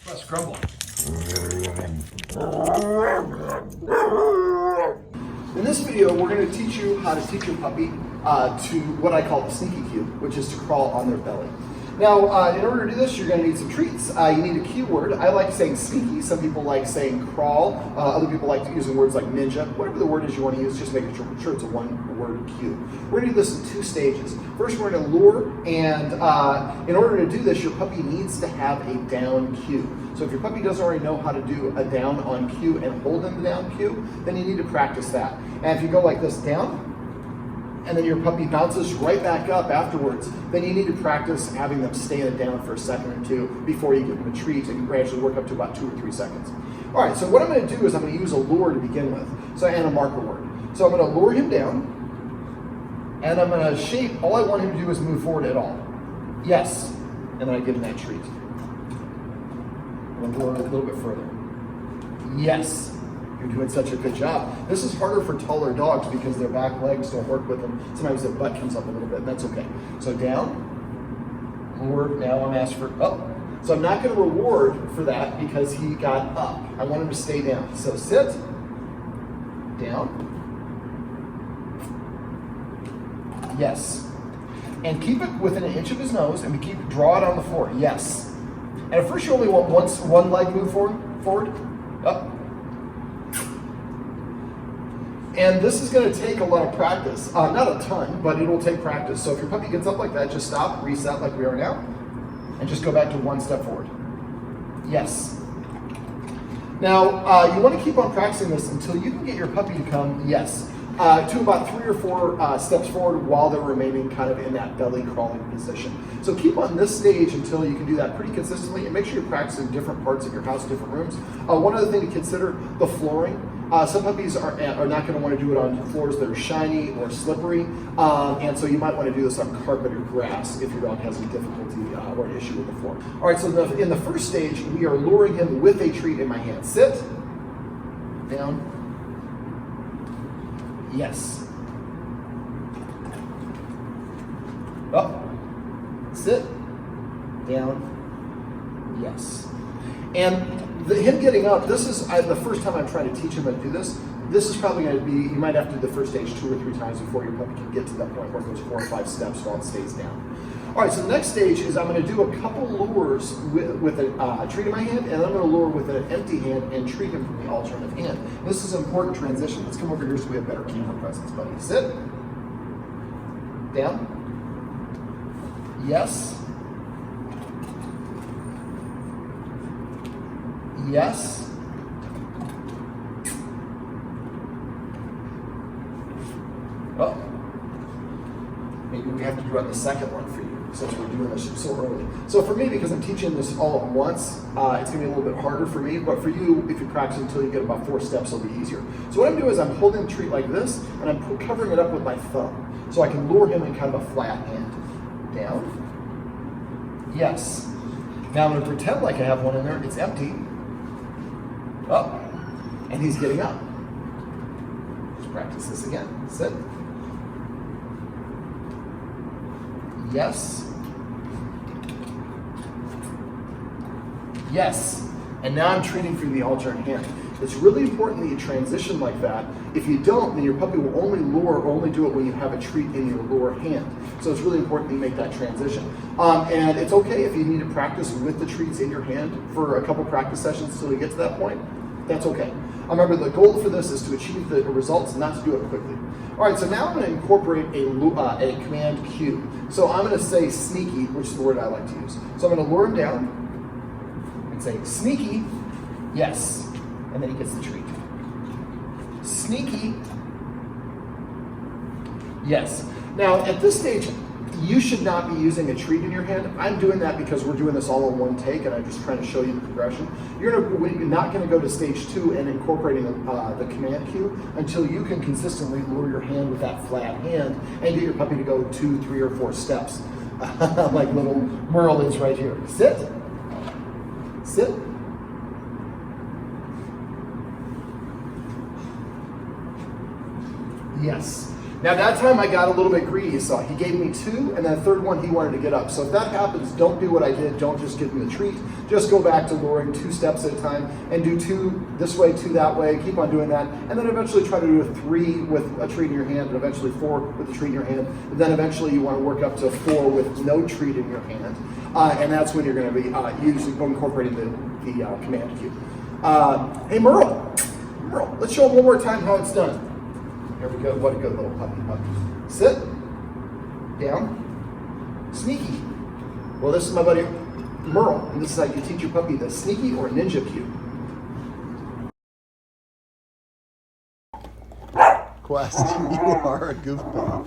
Plus grumbling. In this video, we're going to teach you how to teach your puppy to what I call the sneaky cue, which is to crawl on their belly. Now, in order to do this, you're going to need some treats. You need a cue word. I like saying sneaky. Some people like saying crawl. Other people like using words like ninja. Whatever the word is you want to use, just make sure it's a one-word cue. We're going to do this in 2 stages. First, we're going to lure, and in order to do this, your puppy needs to have a down cue. So if your puppy doesn't already know how to do a down on cue and hold in the down cue, then you need to practice that. And if you go like this, down, and then your puppy bounces right back up afterwards, then you need to practice having them stay in it down for a second or two before you give them a treat, and gradually work up to about 2 or 3 seconds. All right, so what I'm going to do is I'm going to use a lure to begin with, and a marker word. So I'm going to lure him down, and I'm going to shape. All I want him to do is move forward at all. Yes, and then I give him that treat. I'm going to lure him a little bit further. Yes. You're doing such a good job. This is harder for taller dogs because their back legs don't work with them. Sometimes their butt comes up a little bit, and that's okay. So down, lure, now I'm asked for up. So I'm not going to reward for that because he got up. I want him to stay down. So sit, down, yes. And keep it within 1 inch of his nose, and we draw it on the floor, yes. And at first you only want one leg move forward, up. And this is going to take a lot of practice. Not a ton, but it will take practice. So if your puppy gets up like that, just stop, reset like we are now, and just go back to 1 step forward. Yes. Now, you want to keep on practicing this until you can get your puppy to come, yes, to about 3 or 4 steps forward while they're remaining kind of in that belly crawling position. So keep on this stage until you can do that pretty consistently, and make sure you're practicing different parts of your house, different rooms. One other thing to consider, the flooring. Some puppies are not going to want to do it on floors that are shiny or slippery, and so you might want to do this on carpet or grass if your dog has any difficulty or an issue with the floor. All right, so in the first stage, we are luring him with a treat in my hand. Sit, down, yes, up, sit, down, yes. And him getting up, this is the first time I'm trying to teach him how to do this. This is probably going to be, you might have to do the first stage 2 or 3 times before your puppy can get to that point where it goes 4 or 5 steps while it stays down. All right, so the next stage is I'm going to do a couple lures with a treat in my hand, and then I'm going to lure with an empty hand and treat him from the alternative hand. This is an important transition. Let's come over here so we have better camera presence, buddy. Sit, down, yes, yes, oh, maybe we have to do on the second one for you since we're doing this so early. So for me, because I'm teaching this all at once, it's going to be a little bit harder for me, but for you, if you practice until you get about 4 steps, it'll be easier. So what I'm doing is I'm holding the treat like this, and I'm covering it up with my thumb, so I can lure him in kind of a flat hand. Down, yes. Now I'm going to pretend like I have one in there, it's empty, up, and he's getting up. Let's practice this again. Sit. Yes. Yes. And now I'm treating through the alternate hand. It's really important that you transition like that. If you don't, then your puppy will only lure or only do it when you have a treat in your lure hand. So it's really important that you make that transition. And it's okay if you need to practice with the treats in your hand for a couple practice sessions until you get to that point. That's okay. Remember, the goal for this is to achieve the results, not to do it quickly. All right, so now I'm going to incorporate a command cue. So I'm going to say sneaky, which is the word I like to use. So I'm going to lure him down and say sneaky, yes, and then he gets the treat. Sneaky, yes. Now at this stage, you should not be using a treat in your hand. I'm doing that because we're doing this all in one take, and I'm just trying to show you the progression. You're not going to go to stage 2 and incorporating the command cue until you can consistently lure your hand with that flat hand and get your puppy to go 2, 3, or 4 steps, like little Merle is right here. Sit, sit, yes. Now that time I got a little bit greedy, so he gave me 2, and then the third one he wanted to get up. So if that happens, don't do what I did, don't just give him the treat, just go back to luring 2 steps at a time, and do 2 this way, 2 that way, keep on doing that, and then eventually try to do a 3 with a treat in your hand, and eventually 4 with a treat in your hand, and then eventually you want to work up to 4 with no treat in your hand, and that's when you're going to be usually incorporating the command cue. Hey Merle, let's show him one more time how it's done. Here we go. What a good little puppy. Sit. Down. Sneaky. Well, this is my buddy Merle, and this is how you teach your puppy the sneaky or ninja cue. Quest, you are a goofball.